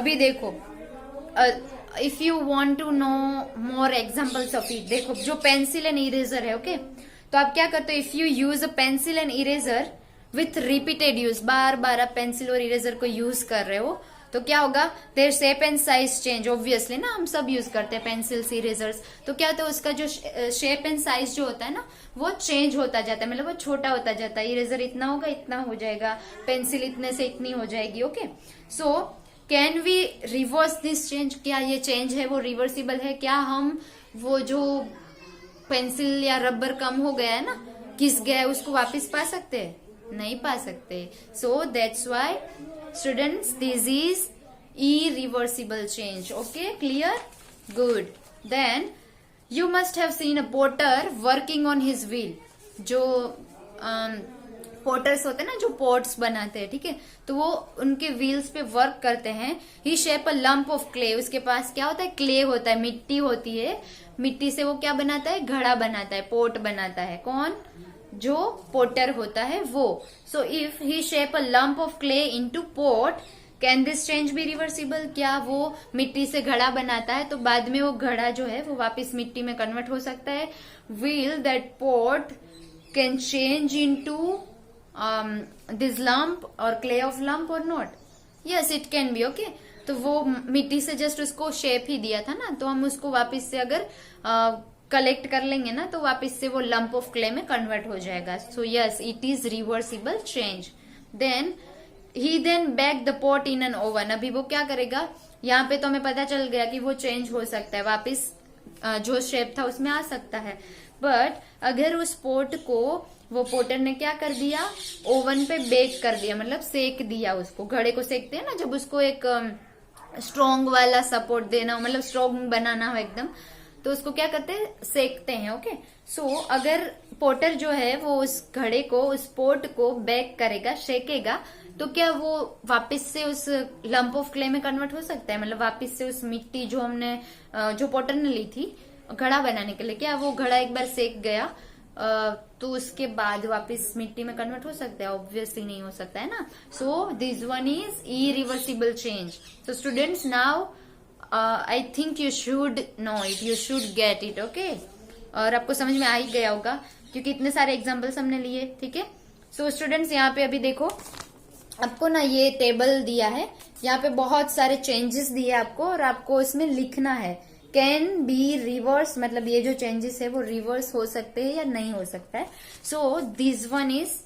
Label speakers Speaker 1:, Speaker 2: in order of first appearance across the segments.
Speaker 1: अभी देखो, if you want to know more examples of it, देखो जो पेंसिल एंड इरेजर है, ओके तो आप क्या करते हो, if you use a pencil and eraser with repeated use, बार बार आप पेंसिल और इरेजर को यूज कर रहे हो, तो क्या होगा, their shape and size change, obviously ना, हम सब यूज करते हैं पेंसिल्स इरेजर्स, तो क्या होता है उसका जो शेप एंड साइज जो होता है ना वो चेंज होता जाता है, मतलब वो छोटा होता जाता है, इरेजर इतना होगा इतना हो जाएगा, पेंसिल इतने से इतनी हो जाएगी, okay. So can we reverse this change, क्या ये चेंज है वो रिवर्सिबल है, क्या हम वो जो पेंसिल या रबर कम हो गया है ना, घिस गया है, उसको वापस पा सकते हैं, नहीं पा सकते। So that's why students this is irreversible change, okay, clear, good. Then you must have seen a potter working on his wheel, जो पोटर्स होते हैं ना जो पॉट्स बनाते हैं, ठीक है, तो वो उनके व्हील्स पे वर्क करते हैं। He shape a lump of clay, उसके पास क्या होता है, क्ले होता है, मिट्टी होती है, मिट्टी से वो क्या बनाता है, घड़ा बनाता है, पोट बनाता है, कौन, जो पोटर होता है वो। So if he shape a lump of clay into pot, can this change be reversible, क्या वो मिट्टी से घड़ा बनाता है तो बाद में वो घड़ा जो है वो वापस मिट्टी में कन्वर्ट हो सकता है। Will that pot can change into this lump और क्ले ऑफ लंप और not, yes it can be, okay. तो वो मिट्टी से जस्ट उसको शेप ही दिया था ना, तो हम उसको वापस से अगर कलेक्ट कर लेंगे ना तो वापस से वो लंप ऑफ क्ले में कन्वर्ट हो जाएगा। So yes it is reversible change. Then he then bake the pot in an oven, अभी वो क्या करेगा, यहाँ पे तो हमें पता चल गया कि वो चेंज हो सकता है, वापस जो शेप था उसमें आ सकता है, बट अगर उस पोट को वो पोटर ने क्या कर दिया, ओवन पे बेक कर दिया, मतलब सेक दिया उसको, घड़े को सेकते हैं ना जब उसको एक स्ट्रॉन्ग वाला सपोर्ट देना हो, मतलब स्ट्रॉन्ग बनाना हो एकदम, तो उसको क्या करते हैं, सेकते हैं, ओके। सो अगर पोटर जो है वो उस घड़े को, उस पोट को बेक करेगा, सेकेगा, तो क्या वो वापस से उस लंप ऑफ क्ले में कन्वर्ट हो सकता है, मतलब वापस से उस मिट्टी जो हमने जो पोटर ने ली थी घड़ा बनाने के लिए, क्या वो घड़ा एक बार सेक गया तो उसके बाद वापस मिट्टी में कन्वर्ट हो सकता है, ऑब्वियसली नहीं हो सकता है ना। So this one is irreversible change. So students now I think you should know it, you should get it, okay. और आपको समझ में आ ही गया होगा क्योंकि इतने सारे एग्जाम्पल्स हमने लिए, ठीक है। सो स्टूडेंट्स यहाँ पे अभी देखो, आपको ना ये टेबल दिया है, यहाँ पे बहुत सारे चेंजेस दिए आपको और आपको इसमें लिखना है कैन बी रिवर्स, मतलब ये जो चेंजेस है वो रिवर्स हो सकते हैं या नहीं हो सकता है। So this one is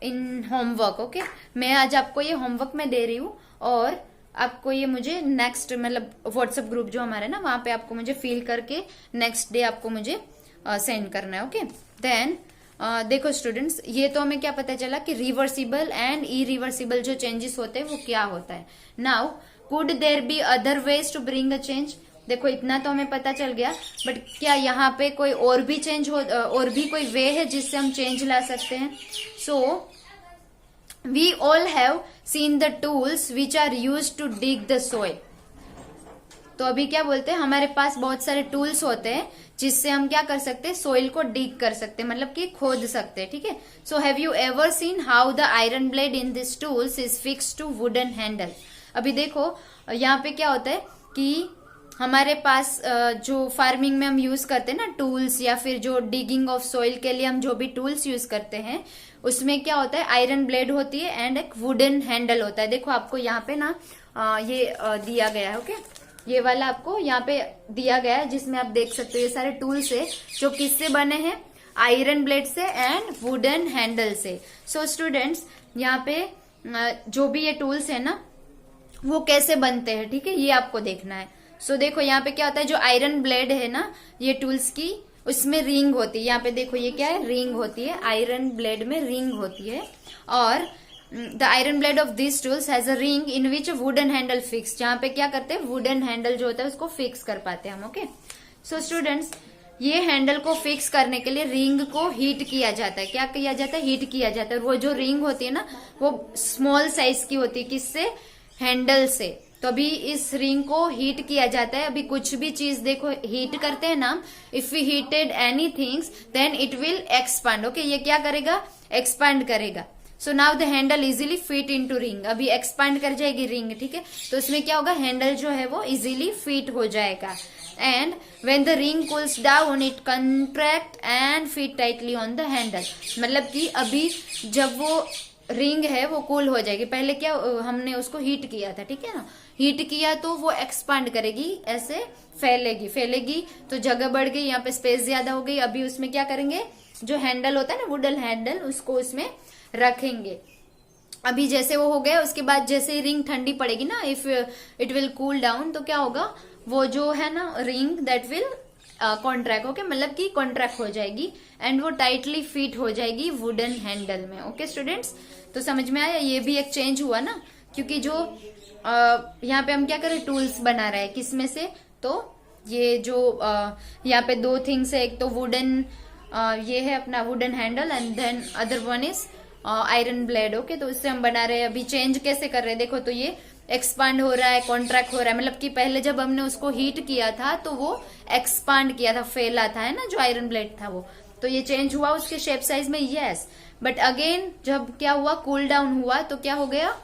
Speaker 1: in homework, okay. मैं आज आपको ये होमवर्क में दे रही हूँ और आपको ये मुझे नेक्स्ट, मतलब व्हाट्सएप ग्रुप जो हमारा है ना वहां पे आपको मुझे फिल करके नेक्स्ट डे आपको मुझे सेंड करना है, ओके। देन देखो स्टूडेंट्स, ये तो हमें क्या पता चला कि रिवर्सिबल एंड इरिवर्सिबल जो चेंजेस होते हैं वो क्या होता है। Now could there be other ways to bring a change, देखो इतना तो हमें पता चल गया, बट क्या यहाँ पे कोई और भी चेंज हो, और भी कोई वे है जिससे हम चेंज ला सकते हैं। So we all have seen the tools which are use to dig the soil, तो अभी क्या बोलते हैं, हमारे पास बहुत सारे टूल्स होते हैं जिससे हम क्या कर सकते हैं, सोइल को डिग कर सकते हैं, मतलब कि खोद सकते हैं, ठीक है। So have you ever seen how the iron blade in this tools is fixed to wooden handle. अभी देखो यहाँ पे क्या होता है कि हमारे पास जो फार्मिंग में हम यूज करते हैं ना टूल्स, या फिर जो डिगिंग ऑफ सॉइल के लिए हम जो भी टूल्स यूज करते हैं उसमें क्या होता है, आयरन ब्लेड होती है एंड एक वुडन हैंडल होता है। देखो आपको यहाँ पे ना ये दिया गया है, ओके, ये वाला आपको यहाँ पे दिया गया है जिसमें आप देख सकते हो ये सारे टूल्स है जो किससे बने हैं, आयरन ब्लेड से एंड वुडन हैंडल से। सो स्टूडेंट्स यहाँ पे जो भी ये टूल्स है ना वो कैसे बनते हैं, ठीक है, ये आपको देखना है। सो देखो यहाँ पे क्या होता है, जो आयरन ब्लेड है ना ये टूल्स की, उसमें रिंग होती है, यहाँ पे देखो ये क्या है, रिंग होती है, आयरन ब्लेड में रिंग होती है, और the iron blade of this tools has a ring in which wooden handle fix, जहाँ पे क्या करते हैं, वुडन हैंडल जो होता है उसको फिक्स कर पाते हैं हम, ओके। सो स्टूडेंट्स ये हैंडल को फिक्स करने के लिए रिंग को हीट किया जाता है, क्या किया जाता है, हीट किया जाता है। वो जो रिंग होती है ना वो स्मॉल साइज की होती है, किससे, हैंडल से। तो अभी इस रिंग को हीट किया जाता है। अभी कुछ भी चीज देखो हीट करते हैं ना, if we heated any things then it will expand, okay, ये क्या करेगा, एक्सपांड करेगा। So now the handle easily fit into ring, अभी एक्सपांड कर जाएगी रिंग, ठीक है। तो इसमें क्या होगा, हैंडल जो है वो इजीली फिट हो जाएगा। And when the ring cools down it contract and fit tightly on the handle, मतलब कि अभी जब वो रिंग है वो कूल हो जाएगी, पहले क्या हमने उसको हीट किया था, ठीक है ना, हीट किया तो वो एक्सपांड करेगी, ऐसे फैलेगी तो जगह बढ़ गई, यहाँ पे स्पेस ज्यादा हो गई। अभी उसमें क्या करेंगे, जो हैंडल होता है ना वुडन हैंडल, उसको उसमें रखेंगे। अभी जैसे वो हो गया, उसके बाद जैसे रिंग ठंडी पड़ेगी ना, if it will cool down, तो क्या होगा, वो जो है ना ring that will contract, okay, मतलब कि कॉन्ट्रैक्ट हो जाएगी एंड वो टाइटली फिट हो जाएगी वुडन हैंडल में। ओके स्टूडेंट्स, तो समझ में आया, ये भी एक चेंज हुआ ना, क्योंकि जो यहाँ पे हम क्या करें, टूल्स बना रहे हैं, किसमें से, तो ये जो यहाँ पे दो थिंग्स है, एक तो वुडन ये है अपना wooden handle and then other one is iron blade. Okay, तो इससे हम बना रहे हैं। अभी चेंज कैसे कर रहे हैं, देखो, तो ये एक्सपांड हो रहा है, कॉन्ट्रैक्ट हो रहा है, मतलब कि पहले जब हमने उसको हीट किया था तो वो एक्सपांड किया था, फैला था, है ना, जो आयरन ब्लेड था वो, तो ये चेंज हुआ उसके शेप साइज में, यस। बट अगेन जब क्या हुआ, कूल डाउन हुआ, तो क्या हो गया,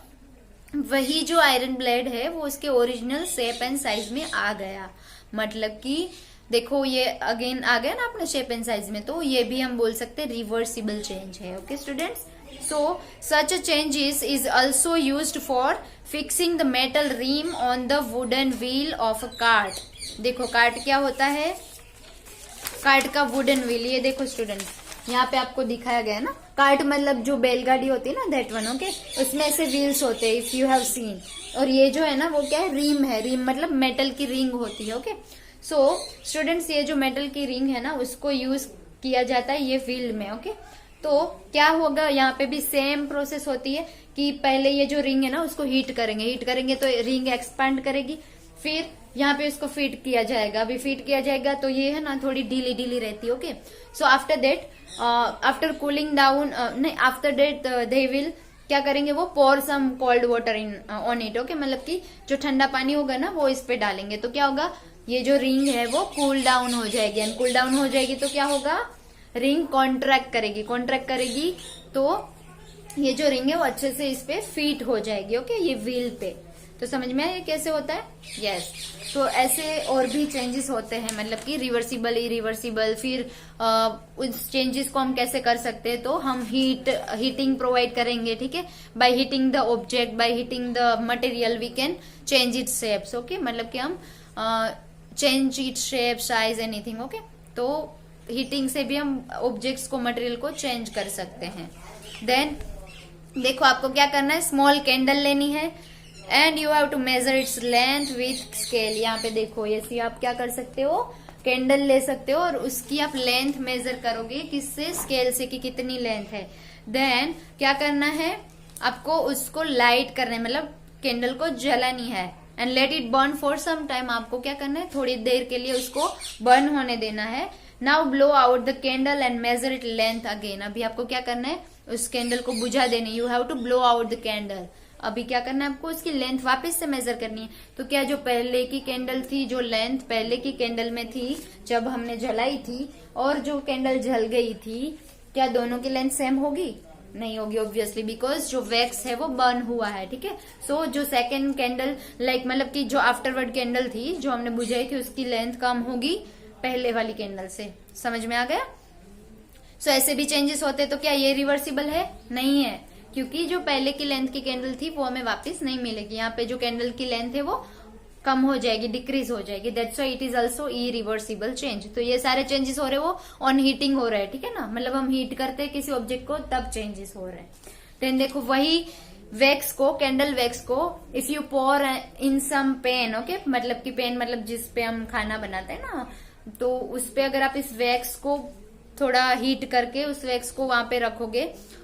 Speaker 1: वही जो आयरन ब्लेड है वो उसके ओरिजिनल शेप एंड साइज में आ गया। मतलब कि देखो ये अगेन आ गया ना अपने शेप एंड साइज में, तो ये भी हम बोल सकते हैं रिवर्सिबल चेंज है। Okay students, so such a changes is also used for fixing the metal rim on the wooden wheel of a cart। देखो कार्ट क्या होता है, कार्ट का वुडन व्हील, ये देखो स्टूडेंट यहाँ पे आपको दिखाया गया है ना, कार्ट मतलब जो बैलगाड़ी होती है ना, दैट वन। ओके, उसमें ऐसे व्हील्स होते हैं, इफ यू हैव सीन। और ये जो है ना वो क्या है, रिम है, रिम मतलब मेटल की रिंग होती है। ओके, सो स्टूडेंट्स ये जो मेटल की रिंग है ना उसको यूज किया जाता है ये व्हील में। ओके, तो क्या होगा, यहाँ पे भी सेम प्रोसेस होती है कि पहले ये जो रिंग है ना उसको हीट करेंगे तो रिंग एक्सपांड करेगी, फिर यहाँ पे उसको फीड किया जाएगा। अभी फीड किया जाएगा तो ये है ना थोड़ी ढीली रहती है। Okay, so after that after cooling down, नहीं, आफ्टर दैट दे विल क्या करेंगे, वो pour some cold water in on it. Okay, मतलब कि जो ठंडा पानी होगा ना वो इस पे डालेंगे, तो क्या होगा, ये जो रिंग है वो कूल डाउन हो जाएगी। एंड कूल डाउन हो जाएगी तो क्या होगा, रिंग कॉन्ट्रैक्ट करेगी तो ये जो रिंग है वो अच्छे से इस पे फिट हो जाएगी। ओके, ये व्हील पे। तो समझ में आया कैसे होता है, यस। तो ऐसे और भी चेंजेस होते हैं, मतलब कि रिवर्सिबल, इरिवर्सिबल। फिर उस चेंजेस को हम कैसे कर सकते हैं, तो हम हीटिंग प्रोवाइड करेंगे, ठीक है। By heating the object, by heating the material we can change it shapes. Okay, मतलब कि हम change it shape, size, anything. Okay, तो हीटिंग से भी हम ऑब्जेक्ट्स को, मटेरियल को चेंज कर सकते हैं। देन देखो आपको क्या करना है, स्मॉल कैंडल लेनी है and you have to measure its length with scale. यहाँ पे देखो ये आप क्या कर सकते हो, कैंडल ले सकते हो और उसकी आप लेंथ मेजर करोगे, किससे, स्केल से, कि कितनी लेंथ है। देन क्या करना है, आपको उसको लाइट करना है, मतलब कैंडल को जलानी है and let it burn for some time. आपको क्या करना है, थोड़ी देर के लिए उसको बर्न होने देना है। Now blow out the candle and measure it length again. अभी आपको क्या करना है, उस कैंडल को बुझा देनी, you have to blow out the candle. अभी क्या करना है, आपको उसकी लेंथ वापस से मेजर करनी है। तो क्या जो पहले की कैंडल थी, जो लेंथ पहले की कैंडल में थी जब हमने जलाई थी, और जो कैंडल जल गई थी, क्या दोनों की लेंथ सेम होगी? नहीं होगी ऑब्वियसली, बिकॉज जो वैक्स है वो बर्न हुआ है, ठीक है। सो जो सेकेंड कैंडल मतलब कि जो आफ्टरवर्ड कैंडल थी जो हमने बुझाई थी, उसकी लेंथ कम होगी पहले वाली कैंडल से। समझ में आ गया? सो ऐसे भी चेंजेस होते, तो क्या ये रिवर्सिबल है? नहीं है, क्योंकि जो पहले की लेंथ की कैंडल थी वो हमें वापस नहीं मिलेगी। यहाँ पे जो कैंडल की लेंथ है वो कम हो जाएगी, डिक्रीज हो जाएगी। That's why it is also irreversible change. तो ये सारे चेंजेस हो रहे वो ऑन हीटिंग हो रहे हैं, ठीक है ना, मतलब हम हीट करते हैं किसी ऑब्जेक्ट को तब चेंजेस हो रहे हैं। देन देखो वही वैक्स को, कैंडल वैक्स को, if you pour in some pan, okay, मतलब कि पैन मतलब जिसपे हम खाना बनाते हैं ना, तो उस पे अगर आप इस वैक्स को थोड़ा हीट करके उस वैक्स को वहां पे रखोगे,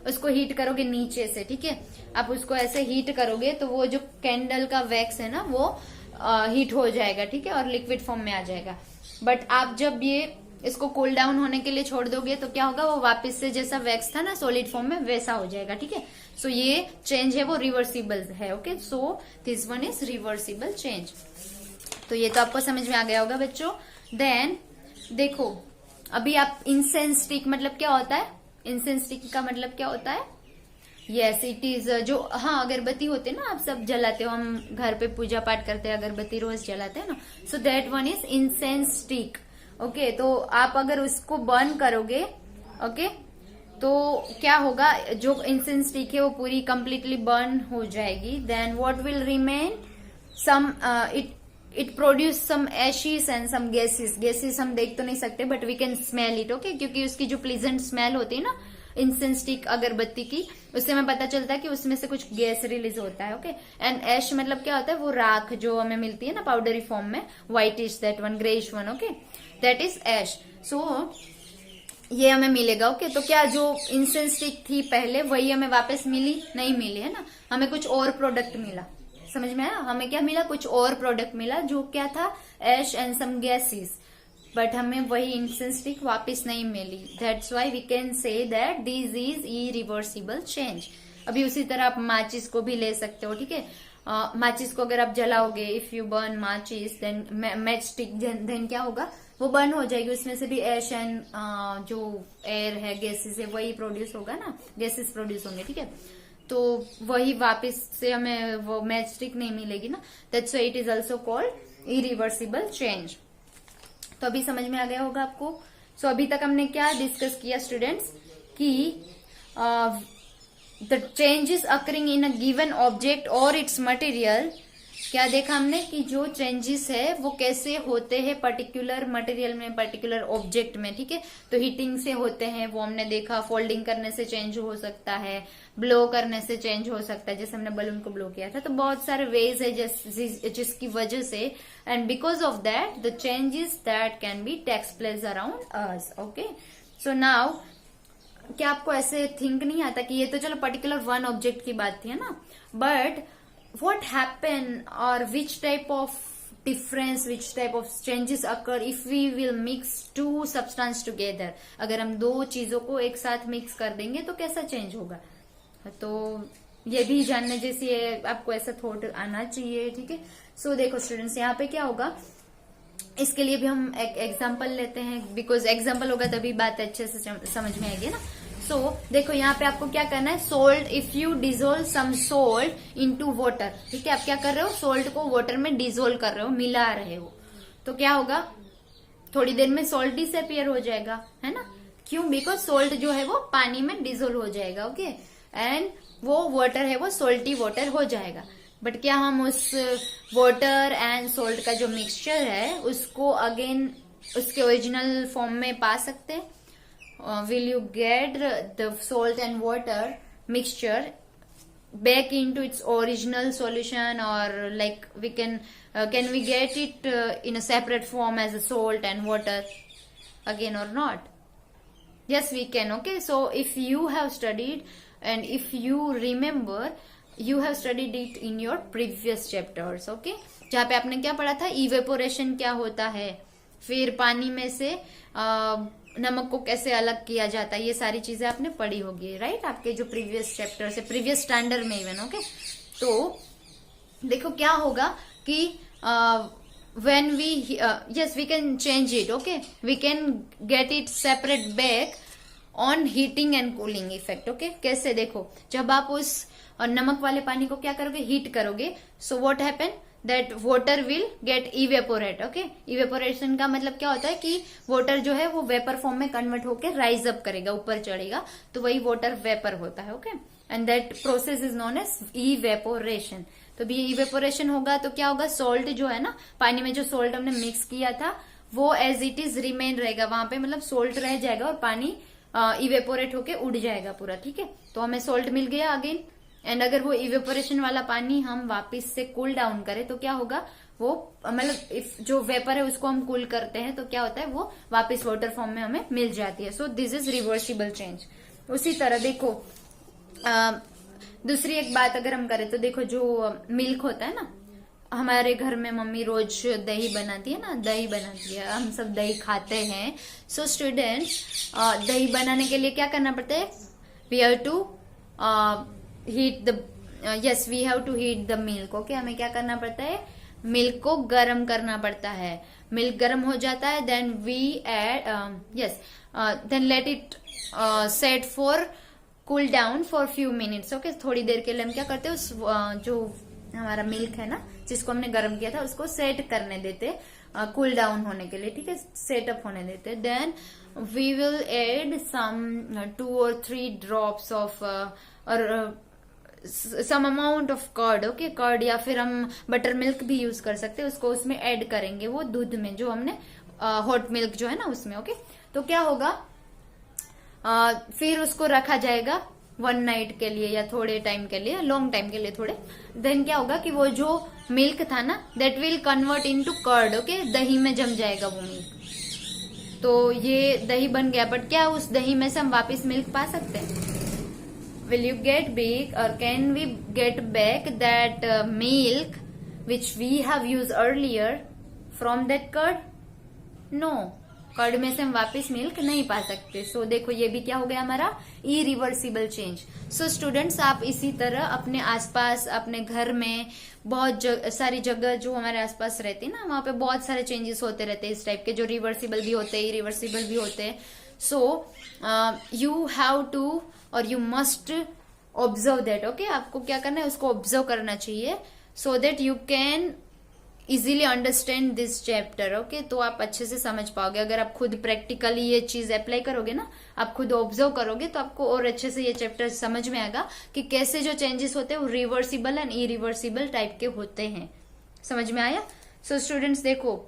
Speaker 1: उसको हीट करोगे नीचे से, ठीक है, आप उसको ऐसे हीट करोगे तो वो जो कैंडल का वैक्स है ना वो हीट हो जाएगा, ठीक है, और लिक्विड फॉर्म में आ जाएगा। बट आप जब ये इसको कूल डाउन होने के लिए छोड़ दोगे तो क्या होगा, वो वापस से जैसा वैक्स था ना सॉलिड फॉर्म में वैसा हो जाएगा, ठीक है। सो ये चेंज है वो रिवर्सिबल है। Okay, so this one is reversible change. तो ये तो आपको समझ में आ गया होगा बच्चों। देन देखो अभी आप इंसेंस स्टिक मतलब क्या होता है, इंसेंस स्टिक का मतलब क्या होता है, यस इट इज जो हाँ अगरबत्ती होते हैं ना, आप सब जलाते हो, हम घर पे पूजा पाठ करते हैं अगरबत्ती रोज जलाते हैं ना, so that one is incense stick. Okay, तो आप अगर उसको बर्न करोगे, ओके, तो क्या होगा, जो इंसेंस स्टिक है वो पूरी कंप्लीटली बर्न हो जाएगी। Then what will remain, some it produce some ashes and some gases. Gases हम देख तो नहीं सकते but we can smell it, okay, क्योंकि उसकी जो प्लीजेंट स्मेल होती है ना इंसेंस स्टिक अगरबत्ती की, उससे हमें पता चलता है कि उसमें से कुछ गैस रिलीज होता है। ओके, एंड ऐश मतलब क्या होता है, वो राख जो हमें मिलती है ना पाउडरी फॉर्म में, whitish that one, greyish one, okay, that is ash. सो ये हमें मिलेगा। ओके, तो क्या जो इंसेंस स्टिक थी पहले वही हमें वापस मिली? नहीं मिली, है ना, हमें कुछ और प्रोडक्ट मिला। समझ में आया? हमें क्या मिला? कुछ और प्रोडक्ट मिला, जो क्या था, ash and some gases, but हमें वही इंसेंस स्टिक वापस नहीं मिली। That's why we can say that this is irreversible change. अभी उसी तरह आप माचिस को भी ले सकते हो, ठीक है, माचिस को अगर आप जलाओगे, इफ यू बर्न माचिस देन मैच स्टिक, देन क्या होगा, वो बर्न हो जाएगी, उसमें से भी ऐश एंड जो एयर है, गैसेस है, वही प्रोड्यूस होगा ना, गैसेस प्रोड्यूस होंगे, ठीक है, तो वही वापस से हमें वो मैच स्टिक नहीं मिलेगी ना। That's why it is also called irreversible change. तो अभी समझ में आ गया होगा आपको। सो अभी तक हमने क्या डिस्कस किया स्टूडेंट्स, कि the changes occurring in a given object और इट्स मटेरियल। क्या देखा हमने कि जो चेंजेस है वो कैसे होते हैं पर्टिकुलर मटेरियल में, पर्टिकुलर ऑब्जेक्ट में, ठीक है, तो हीटिंग से होते हैं, वो हमने देखा, फोल्डिंग करने से चेंज हो सकता है, ब्लो करने से चेंज हो सकता है, जैसे हमने बलून को ब्लो किया था, तो बहुत सारे वेज है जिसकी वजह से, and because of that the changes that can be takes place around us. Okay, so now क्या आपको ऐसे थिंक नहीं आता कि ये तो चलो पर्टिकुलर वन ऑब्जेक्ट की बात थी, है ना, but what happen or which type of difference, which type of changes occur if we will mix two substance together? अगर हम दो चीजों को एक साथ मिक्स कर देंगे तो कैसा चेंज होगा, तो ये भी जानने जैसी है, आपको ऐसा थॉट आना चाहिए, ठीक है। सो देखो स्टूडेंट्स, यहाँ पे क्या होगा, इसके लिए भी हम एक एग्जाम्पल लेते हैं, बिकॉज एग्जाम्पल होगा तभी बात अच्छे से समझ में आएगी ना। सो देखो यहाँ पे आपको क्या करना है, salt, if you dissolve some salt into water, ठीक है, आप क्या कर रहे हो, सोल्ट को वाटर में डिजोल्व कर रहे हो, मिला रहे हो, तो क्या होगा, थोड़ी देर में सोल्ट डिसअपियर हो जाएगा, है ना, क्यों, बिकॉज सोल्ट जो है वो पानी में डिजोल्व हो जाएगा, ओके, एंड वो वाटर है वो सोल्टी वाटर हो जाएगा। बट क्या हम उस वाटर एंड सोल्ट का जो मिक्सचर है उसको अगेन उसके ओरिजिनल फॉर्म में पा सकते हैं? Will you get the salt and water mixture back into its original solution, or like we can we get it in a separate form as a salt and water again or not? Yes, we can. Okay, so if you have studied and if you remember, you have studied it in your previous chapters, okay, जहाँ पे आपने क्या पढ़ा था, evaporation क्या होता है, फिर पानी में से नमक को कैसे अलग किया जाता है, ये सारी चीजें आपने पढ़ी होगी, राइट, आपके जो प्रीवियस चैप्टर से, प्रीवियस स्टैंडर्ड में इवन, ओके। तो देखो क्या होगा कि when we yes we can change it, okay, we can get it separate back on heating and cooling effect, okay, कैसे, देखो जब आप उस नमक वाले पानी को क्या करोगे, हीट करोगे, so what happen, that water will get evaporate, okay, evaporation का मतलब क्या होता है कि वाटर जो है वो वेपर फॉर्म में कन्वर्ट होकर राइज अप करेगा, ऊपर चढ़ेगा, तो वही वाटर वेपर होता है, okay, and that process is known as evaporation. तो भी इवेपोरेशन होगा तो क्या होगा, सोल्ट जो है ना, पानी में जो सोल्ट हमने मिक्स किया था वो एज इट इज रिमेन रहेगा वहां पे, मतलब सोल्ट रह जाएगा और पानी इवेपोरेट होके उड़ जाएगा पूरा, ठीक है, तो हमें सोल्ट मिल गया अगेन, एंड अगर वो इवेपोरेशन वाला पानी हम वापस से कूल डाउन करें तो क्या होगा, वो मतलब इफ जो वेपर है उसको हम कूल करते हैं तो क्या होता है, वो वापस वाटर फॉर्म में हमें मिल जाती है। So this is reversible change. उसी तरह देखो दूसरी एक बात अगर हम करें तो देखो जो मिल्क होता है ना, हमारे घर में मम्मी रोज दही बनाती है ना, दही बनाती है, हम सब दही खाते हैं। सो स्टूडेंट्स, दही बनाने के लिए क्या करना पड़ता है, we have to heat the yes we have to heat the milk, okay, हमें क्या करना पड़ता है, मिल्क को गर्म करना पड़ता है, मिल्क गर्म हो जाता है, then we add yes then let it set for cool down for few minutes. Okay, थोड़ी देर के लिए हम क्या करते हैं, उस जो हमारा मिल्क है ना जिसको हमने गर्म किया था उसको सेट करने देते, कूल डाउन होने के लिए, ठीक है, सेटअप होने देते। Then we will add some 2 or 3 drops of और some amount of curd. Okay, curd या फिर हम बटर मिल्क भी यूज कर सकते हैं, उसको उसमें ऐड करेंगे, वो दूध में जो हमने हॉट मिल्क जो है ना उसमें। ओके, तो क्या होगा, फिर उसको रखा जाएगा 1 नाइट के लिए या थोड़े टाइम के लिए, लॉन्ग टाइम के लिए थोड़े। देन क्या होगा कि वो जो मिल्क था ना that will convert into curd. Okay, दही में जम जाएगा वो मिल्क। तो ये दही बन गया, बट क्या उस दही में से हम वापस मिल्क पा सकते हैं? Will you get back or can we get back that milk which we have used earlier from that curd? No, curd में से हम वापस मिल्क नहीं पा सकते। सो देखो ये भी क्या हो गया हमारा इरिवर्सिबल चेंज। सो स्टूडेंट्स, आप इसी तरह अपने आसपास, अपने घर में बहुत सारी जगह जो हमारे आसपास रहती है ना, वहां पे बहुत सारे चेंजेस होते रहते हैं इस टाइप के, जो रिवर्सिबल भी होते हैं, इरिवर्सिबल भी होते हैं। सो यू हैव टू और you must observe that. Okay, आपको क्या करना है, उसको ऑब्जर्व करना चाहिए, सो that you can easily understand this chapter. Okay, तो आप अच्छे से समझ पाओगे। अगर आप खुद प्रैक्टिकली ये चीज अप्लाई करोगे ना, आप खुद ऑब्जर्व करोगे, तो आपको और अच्छे से ये चैप्टर समझ में आएगा कि कैसे जो चेंजेस होते हैं वो रिवर्सिबल एंड इरिवर्सिबल टाइप के होते हैं। समझ में आया? सो स्टूडेंट्स देखो,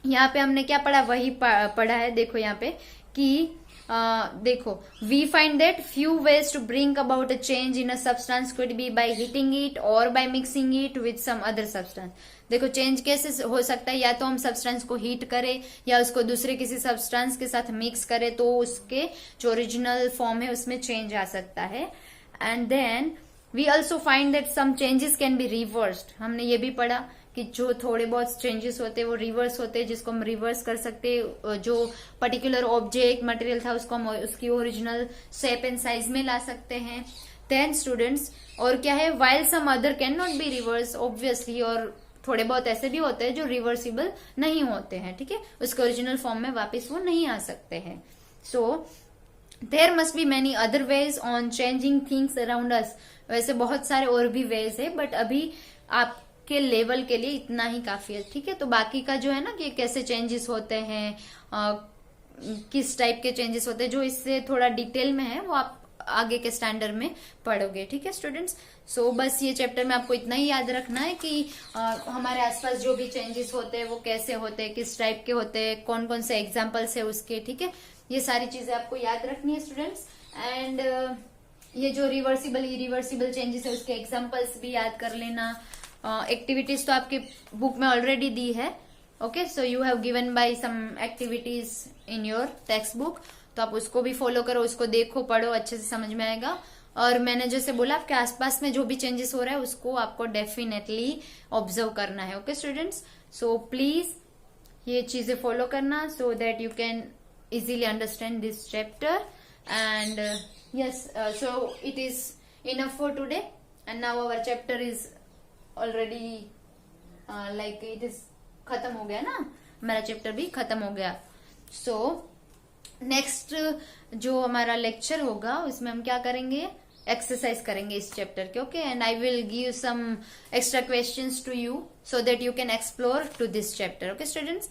Speaker 1: यहाँ पे हमने क्या पढ़ा, वही पढ़ा है। देखो यहाँ पे कि देखो, we find that few ways to bring about a change in a substance could be by heating it और by mixing it with some other substance. देखो चेंज कैसे हो सकता है, या तो हम सब्सटेंस को हीट करें या उसको दूसरे किसी सब्सटेंस के साथ मिक्स करें, तो उसके जो ओरिजिनल फॉर्म है उसमें चेंज आ सकता है। And then we also find that some changes can be reversed. हमने ये भी पढ़ा कि जो थोड़े बहुत चेंजेस होते हैं वो रिवर्स होते हैं, जिसको हम रिवर्स कर सकते हैं। जो पर्टिकुलर ऑब्जेक्ट मटेरियल था उसको हम उसकी ओरिजिनल शेप एंड साइज में ला सकते हैं। देन स्टूडेंट्स, और क्या है, while some other can not be reverse obviously, और थोड़े बहुत ऐसे भी होते हैं जो रिवर्सिबल नहीं होते हैं, ठीक है, उसके ओरिजिनल फॉर्म में वापस वो नहीं आ सकते हैं। So there must be many other ways on changing things around us. वैसे बहुत सारे और भी वेज है, बट अभी आपके लेवल के लिए इतना ही काफी है, ठीक है। तो बाकी का जो है ना कि कैसे चेंजेस होते हैं, किस टाइप के चेंजेस होते हैं, जो इससे थोड़ा डिटेल में है वो आप आगे के स्टैंडर्ड में पढ़ोगे, ठीक है स्टूडेंट्स। सो बस ये चैप्टर में आपको इतना ही याद रखना है कि हमारे आसपास जो भी चेंजेस होते हैं वो कैसे होते हैं, किस टाइप के होते हैं, कौन कौन से एग्जाम्पल्स है उसके, ठीक है। ये सारी चीजें आपको याद रखनी है स्टूडेंट्स। एंड ये जो रिवर्सिबल इरिवर्सिबल चेंजेस है उसके एग्जाम्पल्स भी याद कर लेना। एक्टिविटीज तो आपके बुक में ऑलरेडी दी है। Okay, so you have given by some activities in your textbook, तो आप उसको भी फॉलो करो, उसको देखो, पढ़ो, अच्छे से समझ में आएगा। और मैंने जैसे बोला आपके आसपास में जो भी चेंजेस हो रहा है उसको आपको डेफिनेटली ऑब्जर्व करना है। ओके स्टूडेंट्स, सो प्लीज ये चीजें फॉलो करना so that you can easily understand this chapter. And yes, so it is enough for today and now our chapter is already like it is खत्म हो गया ना, हमारा चैप्टर भी खत्म हो गया। सो नेक्स्ट जो हमारा लेक्चर होगा उसमें हम क्या करेंगे, एक्सरसाइज करेंगे इस चैप्टर के। Okay, and I will give some extra questions to you so that you can explore to this chapter. Okay students.